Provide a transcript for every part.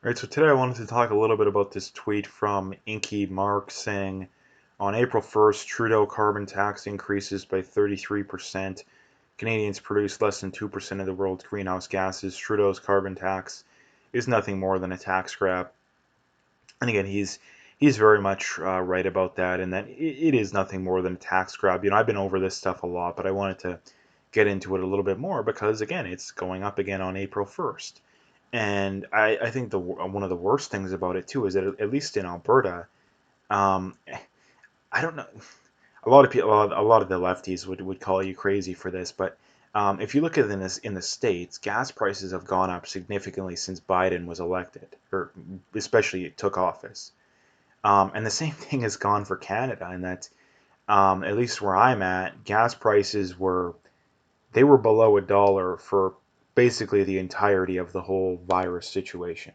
All right, so today I wanted to talk a little bit about this tweet from Inky Mark saying on April 1st, Trudeau carbon tax increases by 33%. Canadians produce less than 2% of the world's greenhouse gases. Trudeau's carbon tax is nothing more than a tax grab. And again, he's very much right about that, and that it is nothing more than a tax grab. I've been over this stuff a lot, but I wanted to get into it a little bit more because, again, it's going up again on April 1st. And I think one of the worst things about it too is that at least in Alberta, um, I don't know. A lot of people, a lot of the lefties would call you crazy for this, but if you look at it in the states, gas prices have gone up significantly since Biden was elected, or especially took office. And the same thing has gone for Canada, in that at least where I'm at, gas prices were below a dollar for basically the entirety of the whole virus situation.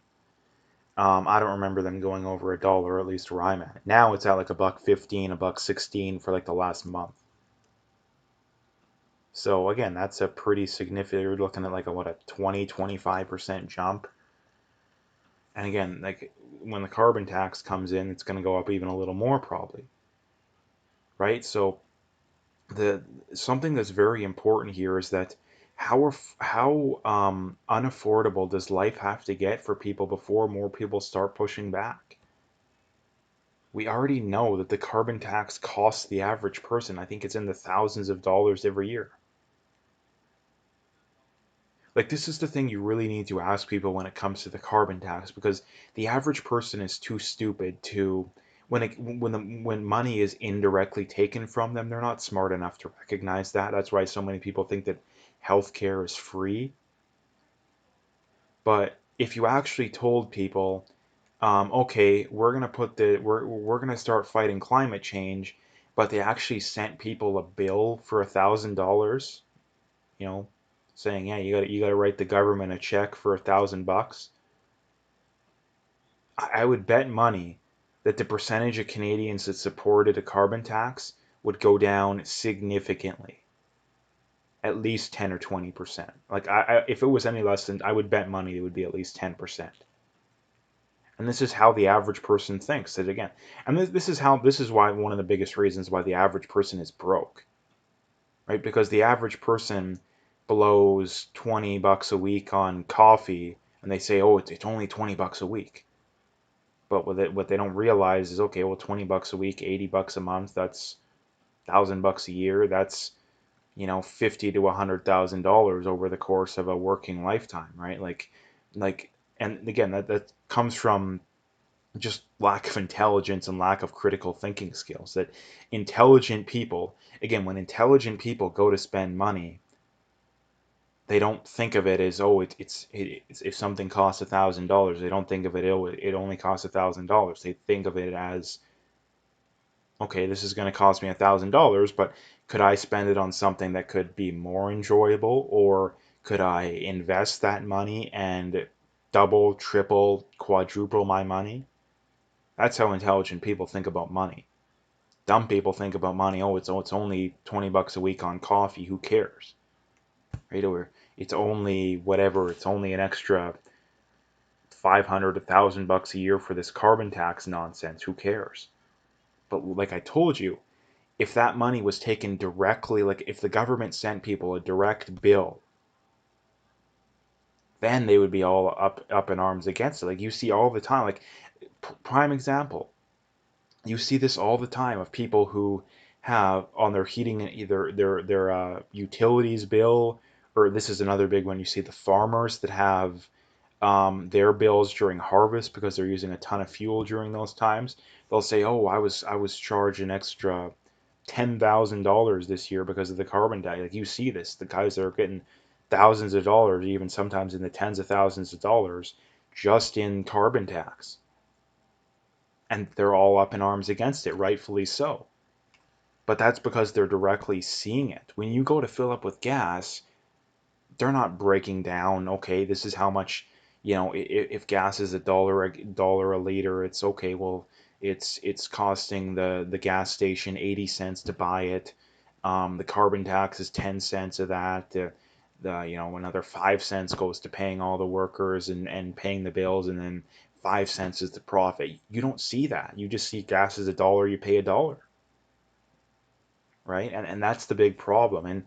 I don't remember them going over a dollar, at least where I'm at. Now it's at like $1.15, $1.16 for like the last month. So again, that's a pretty significant. You're looking at like a 20-25% jump. And again, like when the carbon tax comes in, it's going to go up even a little more probably, right? So the something that's very important here is that how unaffordable does life have to get for people before more people start pushing back? We already know that the carbon tax costs the average person, I think it's in the thousands of dollars every year. Like, this is the thing you really need to ask people when it comes to the carbon tax, because the average person is too stupid to, when money is indirectly taken from them, they're not smart enough to recognize that. That's why so many people think that healthcare is free. But if you actually told people, okay, we're gonna start fighting climate change, but they actually sent people a bill for $1,000, you know, saying, yeah, you gotta write the government a check for $1,000. I would bet money that the percentage of Canadians that supported a carbon tax would go down significantly, at least 10 or 20%. Like, if it was any less than, I would bet money it would be at least 10%. And this is how the average person thinks. That again, and this is why one of the biggest reasons why the average person is broke, right? Because the average person blows $20 a week on coffee, and they say, oh, it's only $20 a week. But what they don't realize is, okay, well, $20 a week, $80 a month, that's $1,000 a year. That's, 50 to $100,000 over the course of a working lifetime, right? Like, and again, that comes from just lack of intelligence and lack of critical thinking skills. That intelligent people, again, when intelligent people go to spend money, they don't think of it as, oh, it's if something costs $1,000, they don't think of it, oh, it only costs $1,000. They think of it as, okay, this is going to cost me $1,000, but could I spend it on something that could be more enjoyable, or could I invest that money and double, triple, quadruple my money? That's how intelligent people think about money. Dumb people think about money, oh, it's only $20 a week on coffee, who cares? Right? Or it's only whatever, it's only an extra 500, $1,000 a year for this carbon tax nonsense, who cares? But like I told you, if that money was taken directly, like if the government sent people a direct bill, then they would be all up in arms against it. Like you see all the time, like prime example, you see this all the time of people who have on their heating and either their utilities bill, or this is another big one. You see the farmers that have their bills during harvest because they're using a ton of fuel during those times. They'll say, "Oh, I was charged an extra $10,000 this year because of the carbon tax." Like you see this, the guys that are getting thousands of dollars, even sometimes in the tens of thousands of dollars, just in carbon tax, and they're all up in arms against it, rightfully so. But that's because they're directly seeing it. When you go to fill up with gas, they're not breaking down, okay, this is how much, if gas is a dollar a liter, it's okay, well, it's costing the gas station 80 cents to buy it. The carbon tax is 10 cents of that. another 5 cents goes to paying all the workers and paying the bills, and then 5 cents is the profit. You don't see that. You just see gas is $1, you pay $1, right? And that's the big problem. And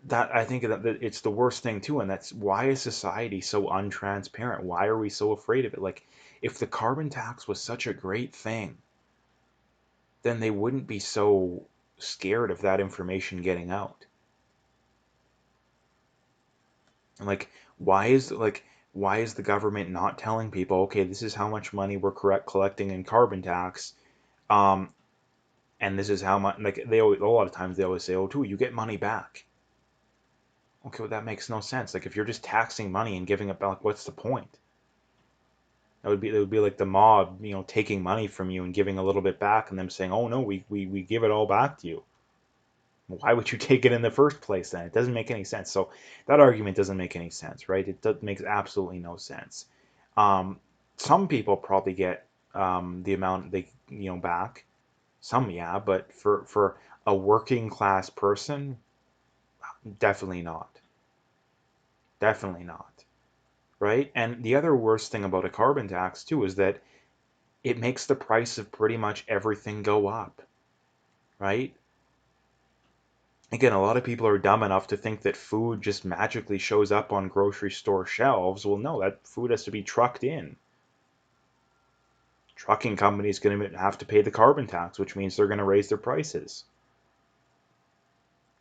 that, I think that it's the worst thing too. And that's why is society so untransparent? Why are we so afraid of it? Like, if the carbon tax was such a great thing, then they wouldn't be so scared of that information getting out. Like, why is the government not telling people, okay, this is how much money we're collecting in carbon tax, um, and this is how much, like, a lot of times they always say, oh, too, you get money back. Okay, well, that makes no sense. Like, if you're just taxing money and giving it back, what's the point? It would be like the mob, taking money from you and giving a little bit back, and them saying, oh no, we give it all back to you. Why would you take it in the first place then? It doesn't make any sense. So that argument doesn't make any sense, right? Makes absolutely no sense. Um, some people probably get the amount they back. Some, yeah, but for a working class person, definitely not. Definitely not. Right? And the other worst thing about a carbon tax too is that it makes the price of pretty much everything go up. Right? Again, a lot of people are dumb enough to think that food just magically shows up on grocery store shelves. Well, no, that food has to be trucked in. Trucking companies going to have to pay the carbon tax, which means they're going to raise their prices,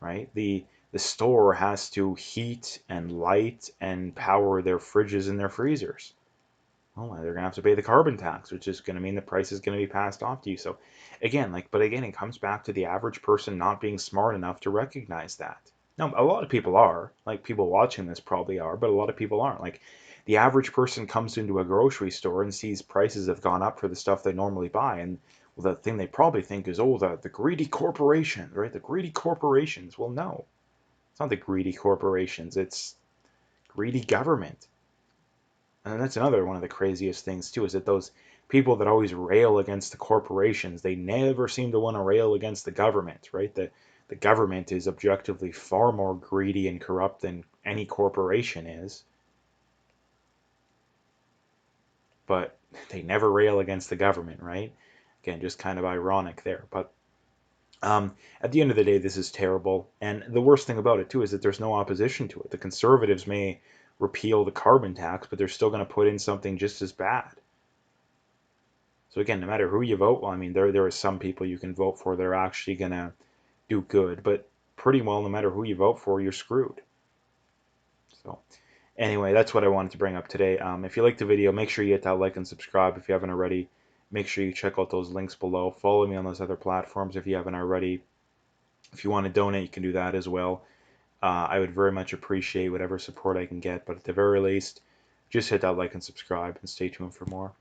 right? The store has to heat and light and power their fridges and their freezers. Well, they're going to have to pay the carbon tax, which is going to mean the price is going to be passed off to you. So again, but again, it comes back to the average person not being smart enough to recognize that. Now, a lot of people are, like people watching this probably are, but a lot of people aren't. Like, the average person comes into a grocery store and sees prices have gone up for the stuff they normally buy, and well, the thing they probably think is, oh, the greedy corporations, right? The greedy corporations. Well, no, it's not the greedy corporations. It's greedy government. And that's another one of the craziest things too, is that those people that always rail against the corporations, they never seem to want to rail against the government, right? The government is objectively far more greedy and corrupt than any corporation is, but they never rail against the government, right? Again, just kind of ironic there. But at the end of the day, this is terrible. And the worst thing about it, too, is that there's no opposition to it. The conservatives may repeal the carbon tax, but they're still going to put in something just as bad. So again, no matter who you vote, well, I mean, there are some people you can vote for that are actually going to do good, but pretty well, no matter who you vote for, you're screwed. So anyway, that's what I wanted to bring up today. If you liked the video, make sure you hit that like and subscribe if you haven't already. Make sure you check out those links below. Follow me on those other platforms if you haven't already. If you want to donate, you can do that as well. I would very much appreciate whatever support I can get, but at the very least, just hit that like and subscribe and stay tuned for more.